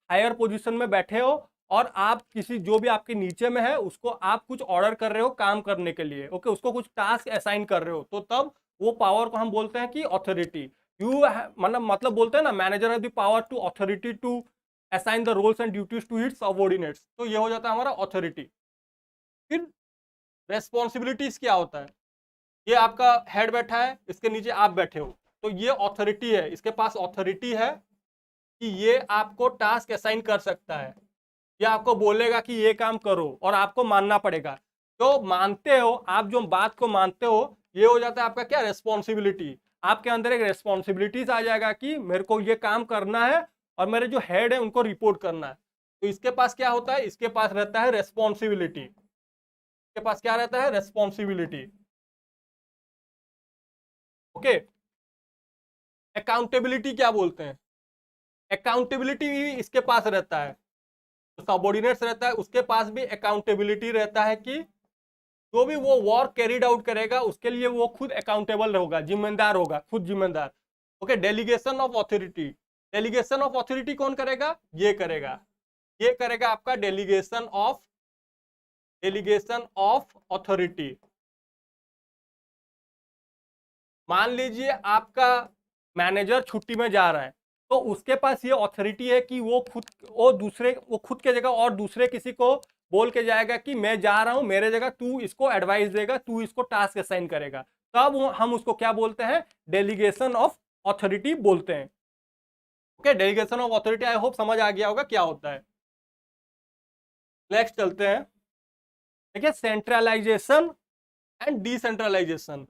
हायर पोजीशन में बैठे हो और आप किसी जो भी आपके नीचे में है उसको आप कुछ ऑर्डर कर रहे हो काम करने के लिए। ओके, उसको कुछ टास्क असाइन कर रहे हो, तो तब वो पावर को हम बोलते हैं कि ऑथोरिटी। यू मतलब बोलते हैं ना, manager have the power to authority to assign the roles and duties to its subordinates. तो ये हो जाता है हमारा ऑथोरिटी। फिर रेस्पॉन्सिबिलिटीज क्या होता है, ये आपका हेड बैठा है, इसके नीचे आप बैठे हो, तो ये ऑथोरिटी है, इसके पास ऑथोरिटी है कि ये आपको टास्क असाइन कर सकता है, ये आपको बोलेगा कि ये काम करो और आपको मानना पड़ेगा। तो मानते हो आप, जो बात को मानते हो, ये हो जाता है आपका क्या, रेस्पॉन्सिबिलिटी। आपके अंदर एक रेस्पॉन्सिबिलिटीज आ जाएगा कि मेरे को ये काम करना है और मेरे जो हेड है उनको रिपोर्ट करना है। तो इसके पास क्या होता है, इसके पास रहता है रेस्पॉन्सिबिलिटी। इसके पास क्या रहता है, रेस्पॉन्सिबिलिटी। ओके, अकाउंटेबिलिटी क्या बोलते हैं, अकाउंटेबिलिटी भी इसके पास रहता है। तो सबऑर्डिनेट्स रहता है, उसके पास भी अकाउंटेबिलिटी रहता है कि जो भी वो वर्क कैरिड आउट करेगा उसके लिए वो खुद अकाउंटेबल होगा, जिम्मेदार होगा, खुद जिम्मेदार। Okay, delegation of authority. Delegation of authority कौन करेगा, ये करेगा, ये करेगा आपका डेलीगेशन ऑफ ऑथोरिटी। मान लीजिए आपका मैनेजर छुट्टी में जा रहा है, तो उसके पास ये ऑथोरिटी है कि वो खुद के जगह और दूसरे किसी को बोल के जाएगा कि मैं जा रहा हूं, मेरे जगह तू इसको एडवाइस देगा, तू इसको टास्क असाइन करेगा। तब हम उसको क्या बोलते हैं, डेलीगेशन ऑफ ऑथोरिटी बोलते हैं। Okay, delegation of authority, I hope समझ आ गया होगा क्या होता है। नेक्स्ट चलते हैं। देखिए सेंट्रलाइजेशन एंड डिसेंट्रलाइजेशन,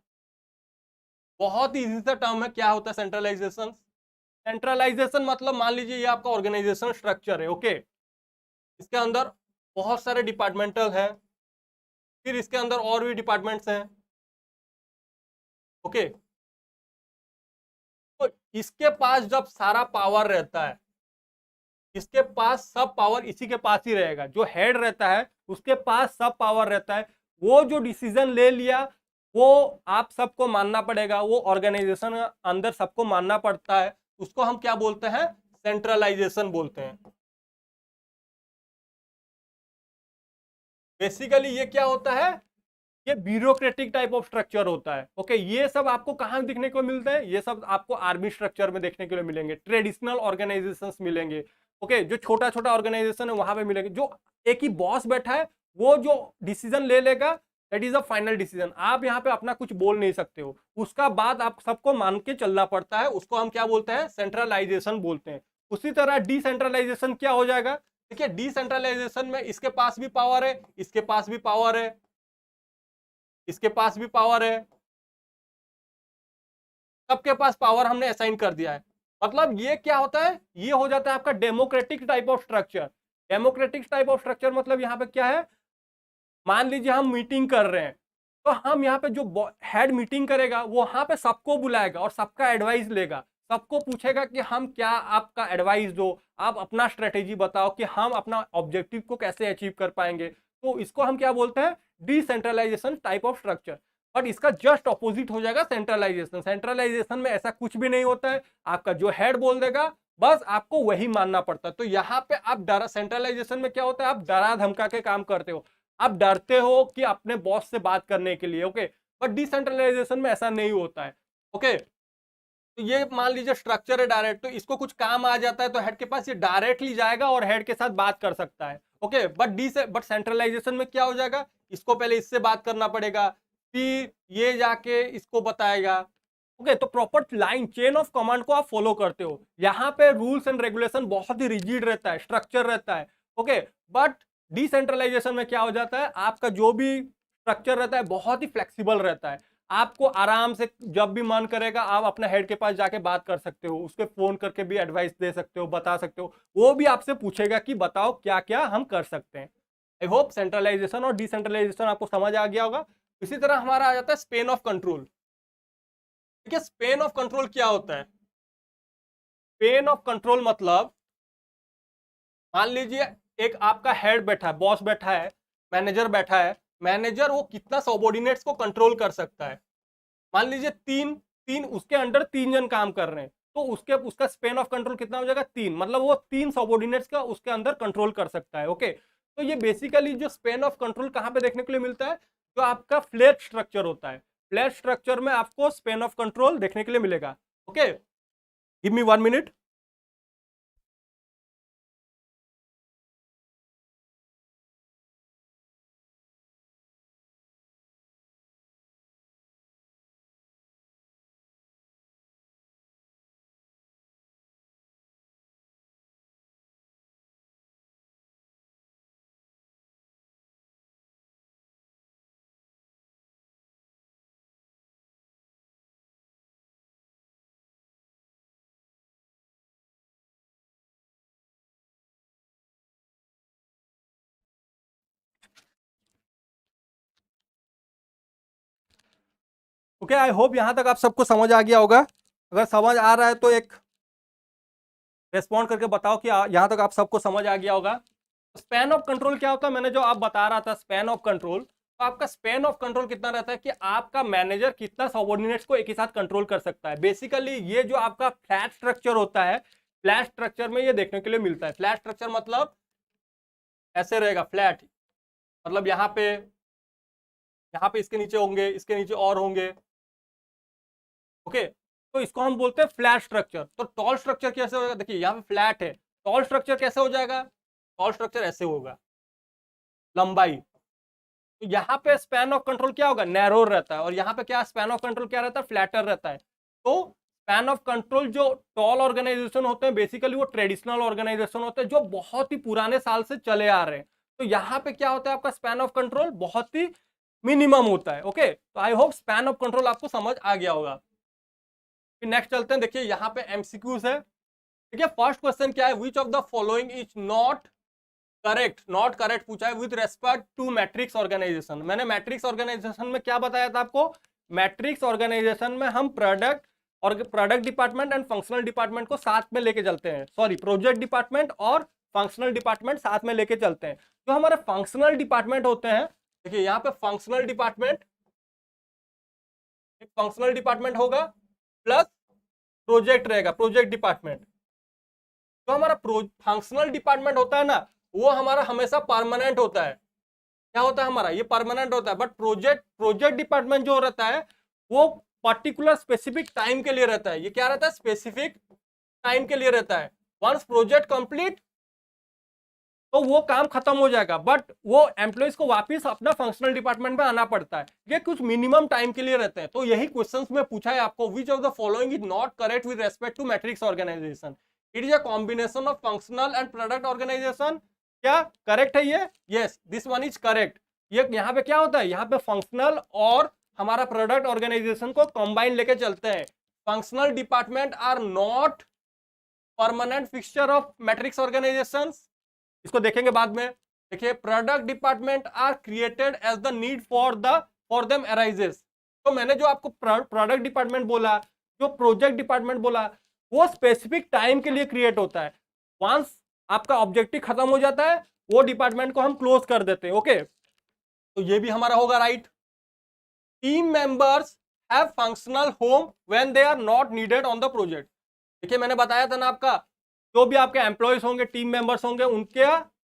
बहुत ही इजी सा टर्म है। क्या होता है सेंट्रलाइजेशन, सेंट्रलाइजेशन मतलब मान लीजिए ये आपका ऑर्गेनाइजेशन स्ट्रक्चर है। ओके, इसके अंदर बहुत सारे डिपार्टमेंटल है, फिर इसके अंदर और भी डिपार्टमेंट्स हैं। ओके, तो इसके पास जब सारा पावर रहता है, इसके पास सब पावर इसी के पास ही रहेगा, जो हेड रहता है उसके पास सब पावर रहता है। वो जो डिसीजन ले लिया वो आप सबको मानना पड़ेगा, वो ऑर्गेनाइजेशन अंदर सबको मानना पड़ता है, उसको हम क्या बोलते हैं, सेंट्रलाइजेशन बोलते हैं। बेसिकली ये क्या होता है, ये ब्यूरोक्रेटिक टाइप ऑफ स्ट्रक्चर होता है। ओके, ये सब आपको कहां देखने को मिलता है, ये सब आपको आर्मी स्ट्रक्चर में देखने के लिए मिलेंगे, ट्रेडिशनल ऑर्गेनाइजेशंस मिलेंगे। ओके, जो छोटा छोटा ऑर्गेनाइजेशन है वहां पे मिलेंगे, जो एक ही बॉस बैठा है वो जो डिसीजन ले लेगा, that is a final decision. आप यहाँ पे अपना कुछ बोल नहीं सकते हो, उसका बाद आप सबको मान के चलना पड़ता है, उसको हम क्या बोलते हैं, सेंट्रलाइजेशन बोलते हैं। उसी तरह डिसेंट्रलाइजेशन क्या हो जाएगा, देखिए डिसेंट्रलाइजेशन में इसके पास भी पावर है, इसके पास भी पावर है, इसके पास भी पावर है, सबके पास पावर हमने असाइन कर दिया है। मतलब ये क्या होता है, ये हो जाता है आपका democratic type of structure. Democratic type of structure मतलब यहाँ पे क्या है, मान लीजिए हम मीटिंग कर रहे हैं, तो हम यहाँ पे जो हेड मीटिंग करेगा वो वहां पे सबको बुलाएगा और सबका एडवाइस लेगा, सबको पूछेगा कि हम क्या आपका एडवाइस दो, आप अपना स्ट्रेटेजी बताओ कि हम अपना ऑब्जेक्टिव को कैसे अचीव कर पाएंगे। तो इसको हम क्या बोलते हैं, decentralisation type of structure. But इसका जस्ट ऑपोजिट हो जाएगा सेंट्रलाइजेशन। सेंट्रलाइजेशन में ऐसा कुछ भी नहीं होता है, आपका जो हेड बोल देगा बस आपको वही मानना पड़ता है। तो यहाँ पे आप डरा, सेंट्रलाइजेशन में क्या होता है, आप डरा धमका के काम करते हो, आप डरते हो कि अपने बॉस से बात करने के लिए, ओके। बट डिसेंट्रलाइजेशन में ऐसा नहीं होता है, ओके। तो ये मान लीजिए स्ट्रक्चर है डायरेक्ट, तो इसको कुछ काम आ जाता है तो हेड के पास ये डायरेक्टली जाएगा और हेड के साथ बात कर सकता है, ओके। बट सेंट्रलाइजेशन में क्या हो जाएगा, इसको पहले इससे बात करना पड़ेगा, फिर ये जाके इसको बताएगा, ओके। तो proper line chain of command को आप फॉलो करते हो। यहाँ पे रूल्स एंड रेगुलेशन बहुत ही रिजिड रहता है, स्ट्रक्चर रहता है, ओके। बट डिसेंट्रलाइजेशन में क्या हो जाता है, आपका जो भी स्ट्रक्चर रहता है बहुत ही फ्लेक्सिबल रहता है। आपको आराम से जब भी मन करेगा आप अपने हेड के पास जाके बात कर सकते हो, उसके फोन करके भी एडवाइस दे सकते हो, बता सकते हो, वो भी आपसे पूछेगा कि बताओ क्या क्या हम कर सकते हैं। आई होप सेंट्रलाइजेशन और डिसेंट्रलाइजेशन आपको समझ आ गया होगा। इसी तरह हमारा आ जाता है स्पेन ऑफ कंट्रोल। देखिए स्पेन ऑफ कंट्रोल क्या होता है, स्पेन ऑफ कंट्रोल मतलब मान लीजिए एक आपका हेड बैठा है, बॉस बैठा है, मैनेजर बैठा है। मैनेजर वो कितना सबॉर्डिनेट्स को कंट्रोल कर सकता है, मान लीजिए तीन तीन उसके अंडर 3 जन काम कर रहे हैं, तो उसका स्पेन ऑफ कंट्रोल कितना हो जाएगा, 3। मतलब वो 3 सबॉर्डिनेट्स का उसके अंदर कंट्रोल कर सकता है, ओके। तो ये बेसिकली जो स्पेन ऑफ कंट्रोल कहां पे देखने के लिए मिलता है, जो आपका फ्लैट स्ट्रक्चर होता है, फ्लैट स्ट्रक्चर में आपको स्पेन ऑफ कंट्रोल देखने के लिए मिलेगा, okay. Give me 1 minute. Okay, I hope यहां तक आप सबको समझ आ गया होगा। अगर समझ आ रहा है तो एक रेस्पॉन्ड करके बताओ कि यहां तक आप सबको समझ आ गया होगा। स्पैन ऑफ कंट्रोल क्या होता है, मैंने जो आप बता रहा था स्पैन ऑफ कंट्रोल, तो आपका स्पैन ऑफ कंट्रोल कितना रहता है कि आपका मैनेजर कितना सबऑर्डिनेट्स को एक ही साथ कंट्रोल कर सकता है। बेसिकली ये जो आपका फ्लैट स्ट्रक्चर होता है, फ्लैट स्ट्रक्चर में ये देखने के लिए मिलता है। फ्लैट स्ट्रक्चर मतलब ऐसे रहेगा, फ्लैट मतलब यहाँ पे इसके नीचे होंगे, इसके नीचे और होंगे, ओके। तो इसको हम बोलते हैं फ्लैट स्ट्रक्चर। तो टॉल स्ट्रक्चर कैसे होगा, देखिए यहाँ पे फ्लैट है, टॉल स्ट्रक्चर कैसे हो जाएगा, टॉल स्ट्रक्चर ऐसे होगा, लंबाई। तो यहाँ पे स्पैन ऑफ कंट्रोल क्या होगा, नैरो रहता है, और यहाँ पे क्या स्पैन ऑफ कंट्रोल क्या रहता है, फ्लैटर रहता है। तो स्पैन ऑफ कंट्रोल जो टॉल ऑर्गेनाइजेशन होते हैं बेसिकली वो ट्रेडिशनल ऑर्गेनाइजेशन होते हैं जो बहुत ही पुराने साल से चले आ रहे हैं। तो यहाँ पे क्या होता है, आपका स्पैन ऑफ कंट्रोल बहुत ही मिनिमम होता है, ओके। तो I hope span of control आपको समझ आ गया होगा। फिर नेक्स्ट चलते हैं, देखिए यहाँ पे एमसीक्यूज है। देखिए फर्स्ट क्वेश्चन क्या है, which of the following is not correct, not correct पूछा है with respect to matrix organisation. मैंने मैट्रिक्स ऑर्गेनाइजेशन में क्या बताया था आपको, मैट्रिक्स ऑर्गेनाइजेशन में हम प्रोडक्ट और product department and functional department को साथ में लेके चलते हैं, सॉरी प्रोजेक्ट डिपार्टमेंट और फंक्शनल डिपार्टमेंट साथ में लेके चलते हैं। जो हमारे फंक्शनल डिपार्टमेंट होते हैं, देखिए यहाँ पे फंक्शनल डिपार्टमेंट, एक फंक्शनल डिपार्टमेंट होगा प्लस प्रोजेक्ट रहेगा, प्रोजेक्ट डिपार्टमेंट। तो हमारा फंक्शनल डिपार्टमेंट होता है ना, वो हमारा हमेशा परमानेंट होता है। क्या होता है हमारा, ये परमानेंट होता है। बट प्रोजेक्ट डिपार्टमेंट जो रहता है वो पर्टिकुलर स्पेसिफिक टाइम के लिए रहता है। ये क्या रहता है, स्पेसिफिक टाइम के लिए रहता है। वंस प्रोजेक्ट कंप्लीट तो वो काम खत्म हो जाएगा, बट वो एम्प्लॉइज को वापस अपना फंक्शनल डिपार्टमेंट में आना पड़ता है। ये कुछ मिनिमम टाइम के लिए रहते हैं। तो यही क्वेश्चंस में पूछा है आपको, which of the following is not correct with respect to matrix organisation. It is a combination of functional and product organisation. क्या करेक्ट है ये, yes this one is correct. ये यहाँ पे क्या होता है, यहाँ पे फंक्शनल और हमारा प्रोडक्ट ऑर्गेनाइजेशन को कंबाइन लेके चलते हैं। Functional department are not permanent fixture of matrix organisations, इसको देखेंगे बाद में। देखिए product department are created as the need for them arises. तो मैंने जो आपको प्रोडक्ट डिपार्टमेंट बोला, जो प्रोजेक्ट डिपार्टमेंट बोला, वो स्पेसिफिक टाइम के लिए क्रिएट होता है। वंस आपका ऑब्जेक्टिव खत्म हो जाता है वो डिपार्टमेंट को हम क्लोज कर देते हैं, ओके। तो ये भी हमारा होगा right. Team members have functional home when they are not needed on the project. देखिए मैंने बताया था ना आपका, जो भी आपके एम्प्लॉयज होंगे, टीम मेंबर्स होंगे, उनके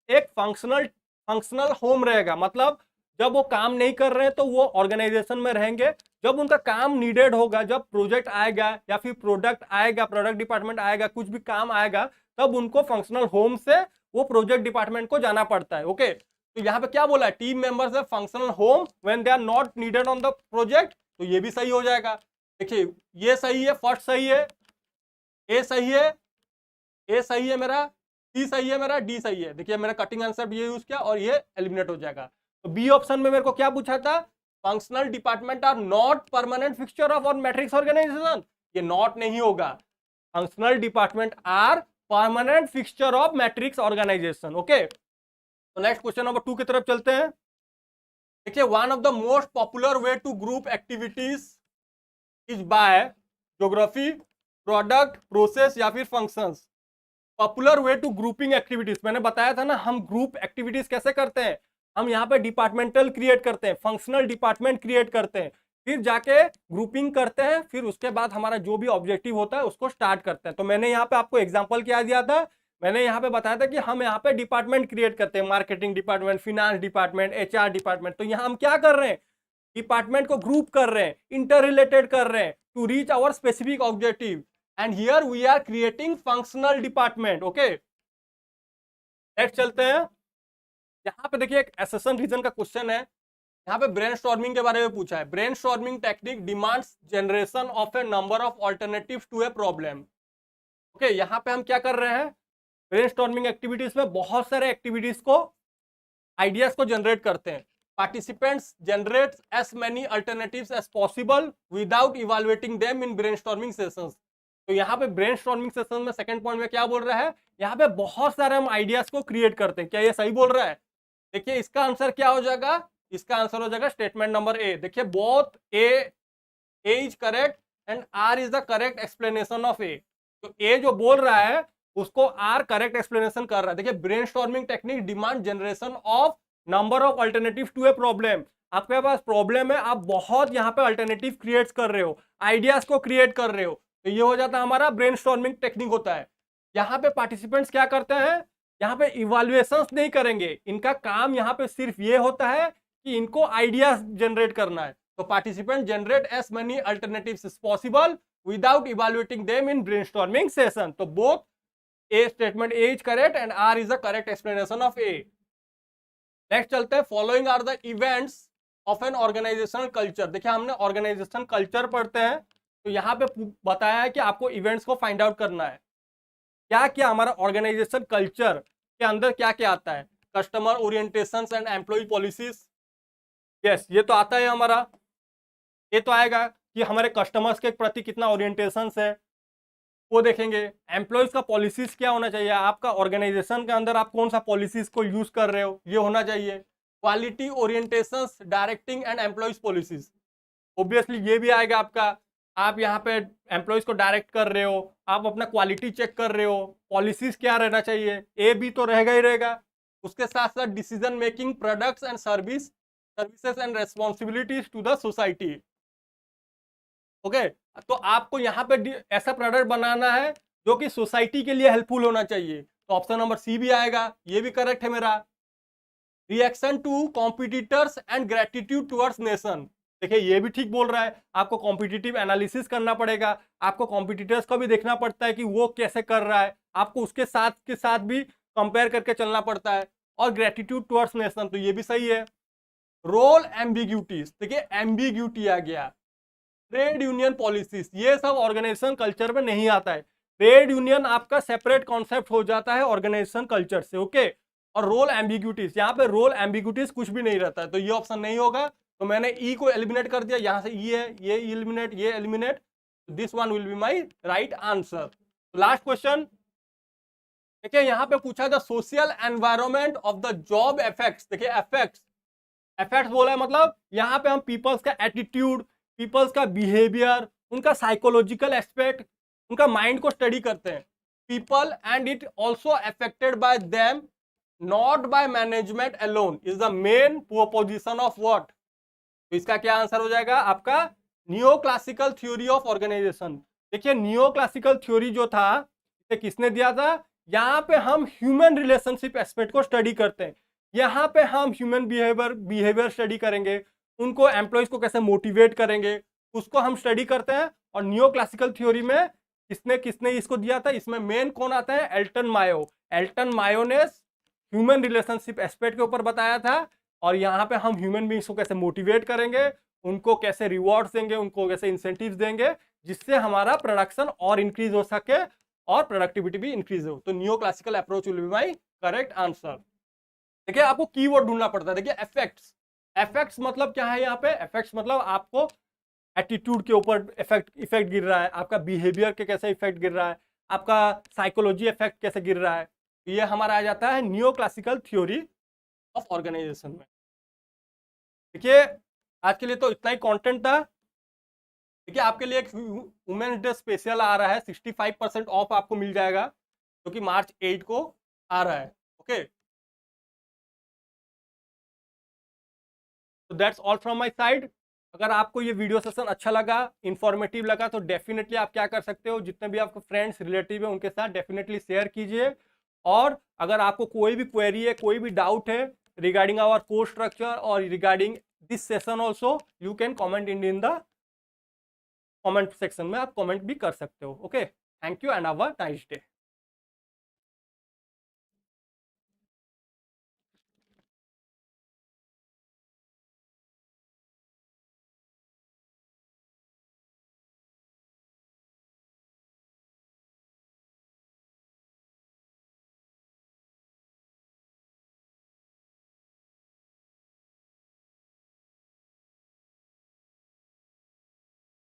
एक फंक्शनल होम रहेगा। मतलब जब वो काम नहीं कर रहे हैं तो वो ऑर्गेनाइजेशन में रहेंगे, जब उनका काम नीडेड होगा, जब प्रोजेक्ट आएगा या फिर प्रोडक्ट आएगा, प्रोडक्ट डिपार्टमेंट आएगा, कुछ भी काम आएगा, तब उनको फंक्शनल होम से वो प्रोजेक्ट डिपार्टमेंट को जाना पड़ता है। ओके, तो यहाँ पे क्या बोला है, टीम मेंबर्स है functional home when they are not needed on the project, तो ये भी सही हो जाएगा। देखिए ये सही है, फर्स्ट सही है, ए सही है, ए सही है मेरा, सी सही है मेरा, डी सही है। देखिए मेरा कटिंग आंसर ये यूज किया और ये एलिमिनेट हो जाएगा। तो बी ऑप्शन में मेरे को क्या पूछा था, functional department are not permanent fixture of और मैट्रिक्स ऑर्गेनाइजेशन, ये नॉट नहीं होगा। Functional department are permanent fixture of matrix organization. Okay, तो नेक्स्ट क्वेश्चन नंबर 2 की तरफ चलते हैं। देखिए one of the most popular way to group activities is by geography, product, process या फिर functions. Popular way to grouping activities, मैंने बताया था ना हम ग्रुप एक्टिविटीज कैसे करते हैं, हम यहाँ पे डिपार्टमेंटल क्रिएट करते हैं, फंक्शनल डिपार्टमेंट क्रिएट करते हैं, फिर जाके ग्रुपिंग करते हैं, फिर उसके बाद हमारा जो भी ऑब्जेक्टिव होता है उसको स्टार्ट करते हैं। तो मैंने यहाँ पे आपको एग्जांपल क्या दिया था, मैंने यहाँ पे बताया था कि हम यहाँ पे डिपार्टमेंट क्रिएट करते हैं, marketing department, finance department, HR department. तो यहाँ हम क्या कर रहे हैं, डिपार्टमेंट को ग्रुप कर रहे हैं, इंटर रिलेटेड कर रहे हैं to reach our specific objective, and here we are creating functional department. Okay, next चलते हैं। यहाँ पे देखिए एक एसेशन रीजन का क्वेश्चन है, यहाँ पे ब्रेनस्टॉर्मिंग के बारे में पूछा है। Brainstorming technique demands generation of a number of alternatives to a problem. Okay, यहाँ पे हम क्या कर रहे हैं, ब्रेनस्टॉर्मिंग एक्टिविटीज में बहुत सारे एक्टिविटीज को, आइडियाज को जनरेट करते हैं। Participants generate as many alternatives as possible without evaluating them in brainstorming sessions. तो यहाँ पे ब्रेनस्टॉर्मिंग सेशन में सेकंड पॉइंट में क्या बोल रहा है, यहाँ पे बहुत सारे हम आइडियाज को क्रिएट करते हैं। क्या ये सही बोल रहा है? देखिए इसका आंसर क्या हो जाएगा, इसका आंसर हो जाएगा स्टेटमेंट नंबर ए। देखिए both A is correct and R is the correct explanation of A. तो ए जो बोल रहा है उसको आर करेक्ट एक्सप्लेनेशन कर रहा है। देखिए brainstorming technique demand generation of number of alternative to a problem. आपके पास प्रॉब्लम है, आप बहुत यहाँ पे अल्टरनेटिव क्रिएट कर रहे हो, आइडियाज को क्रिएट कर रहे हो, तो ये हो जाता है हमारा ब्रेनस्टॉर्मिंग टेक्निक होता है। यहाँ पे पार्टिसिपेंट्स क्या करते हैं, यहाँ पे इवैल्यूएशंस नहीं करेंगे, इनका काम यहाँ पे सिर्फ ये होता है कि इनको आइडियाज जनरेट करना है। तो participant generate as many alternatives as possible without evaluating them in brainstorming session. तो both A statement A is correct and R is the correct explanation of A. Next चलते हैं, following are the events of an organisational culture. देखिए हमने ऑर्गेनाइजेशन कल्चर पढ़ते हैं, तो यहाँ पे बताया है कि आपको इवेंट्स को फाइंड आउट करना है। क्या क्या हमारा ऑर्गेनाइजेशन कल्चर के अंदर क्या क्या आता है, customer orientations and employ policies. Yes, ये तो आता है हमारा, ये तो आएगा कि हमारे कस्टमर्स के प्रति कितना ओरिएंटेशंस है, वो देखेंगे। एम्प्लॉयज का पॉलिसीज क्या होना चाहिए, आपका ऑर्गेनाइजेशन के अंदर आप कौन सा पॉलिसीज को यूज कर रहे हो, ये होना चाहिए। Quality orientations, directing and employees policies, obviously ये भी आएगा आपका। आप यहाँ पे एम्प्लॉयज को डायरेक्ट कर रहे हो, आप अपना क्वालिटी चेक कर रहे हो, पॉलिसीज क्या रहना चाहिए, ए बी तो रहेगा ही रहेगा। उसके साथ साथ decision making, products and services and responsibilities to the society. Okay, तो आपको यहाँ पे ऐसा प्रोडक्ट बनाना है जो कि सोसाइटी के लिए हेल्पफुल होना चाहिए, तो ऑप्शन नंबर सी भी आएगा, ये भी करेक्ट है मेरा। Reaction to competitors and gratitude towards nation, देखिए ये भी ठीक बोल रहा है, आपको कॉम्पिटिटिव एनालिसिस करना पड़ेगा, आपको कॉम्पिटिटर्स को भी देखना पड़ता है कि वो कैसे कर रहा है, आपको उसके साथ भी कंपेयर करके चलना पड़ता है, और ग्रेटिट्यूड टुवर्ड्स नेशन, तो ये भी सही है। रोल एम्बिग्यूटीज, देखिए एम्बिग्यूटी आ गया। ट्रेड यूनियन पॉलिसीज, ये सब ऑर्गेनाइजेशन कल्चर में नहीं आता है। ट्रेड यूनियन आपका सेपरेट कॉन्सेप्ट हो जाता है ऑर्गेनाइजेशन कल्चर से। ओके, और रोल एम्बिग्यूटीज, यहाँ पे रोल एम्बिग्यूटीज कुछ भी नहीं रहता है, तो ये ऑप्शन नहीं होगा। तो मैंने ई को एलिमिनेट कर दिया, यहाँ से ई है, ये एलिमिनेट, ये eliminate, this one will be my right answer. Last question देखिए, यहाँ पे पूछा the social environment of the job effects. देखिए इफेक्ट्स बोला है, मतलब यहाँ पे हम पीपल्स का एटीट्यूड, पीपल्स का बिहेवियर, उनका साइकोलॉजिकल एस्पेक्ट, उनका माइंड को स्टडी करते हैं। People and it also affected by them not by management alone is the main proposition of what, तो इसका क्या आंसर हो जाएगा आपका neo classical theory of organization. देखिए नियो क्लासिकल थ्योरी जो था इसे किसने दिया था? यहाँ पे हम ह्यूमन रिलेशनशिप एस्पेक्ट को स्टडी करते हैं। यहाँ पे हम ह्यूमन बिहेवियर स्टडी करेंगे, उनको एम्प्लॉयज को कैसे मोटिवेट करेंगे उसको हम स्टडी करते हैं। और नियो क्लासिकल थ्योरी में किसने किसने इसको दिया था? इसमें मेन कौन आता है? Elton Mayo. एल्टन मायो ने ह्यूमन रिलेशनशिप एस्पेक्ट के ऊपर बताया था। और यहाँ पे हम ह्यूमन बींग्स को कैसे मोटिवेट करेंगे, उनको कैसे रिवॉर्ड्स देंगे, उनको कैसे इंसेंटिव्स देंगे जिससे हमारा प्रोडक्शन और इंक्रीज हो सके और प्रोडक्टिविटी भी इंक्रीज हो। तो neo classical approach will be my correct answer. देखिए आपको कीवर्ड ढूंढना पड़ता है। देखिए इफेक्ट्स, इफेक्ट्स मतलब क्या है? यहाँ पे इफेक्ट्स मतलब आपको एटीट्यूड के ऊपर इफेक्ट गिर रहा है, आपका बिहेवियर के कैसे इफेक्ट गिर रहा है, आपका साइकोलॉजी इफेक्ट कैसे गिर रहा है। ये हमारा आ जाता है neo classical theory of organization में। देखिए आज के लिए तो इतना ही कंटेंट था। देखिए आपके लिए एक वुमेन्स डे स्पेशल आ रहा है, 65% ऑफ आपको मिल जाएगा जो कि मार्च 8 को आ रहा है। ओके, तो that's all from my side. अगर आपको ये वीडियो सेशन अच्छा लगा, इंफॉर्मेटिव लगा, तो डेफिनेटली आप क्या कर सकते हो, जितने भी आपके फ्रेंड्स रिलेटिव है उनके साथ डेफिनेटली शेयर कीजिए। और अगर आपको कोई भी क्वेरी है, कोई भी डाउट है रिगार्डिंग आवर कोर्स स्ट्रक्चर और regarding this session also, you can comment in the comment section में आप कमेंट भी कर सकते हो। Okay, thank you and have a nice day.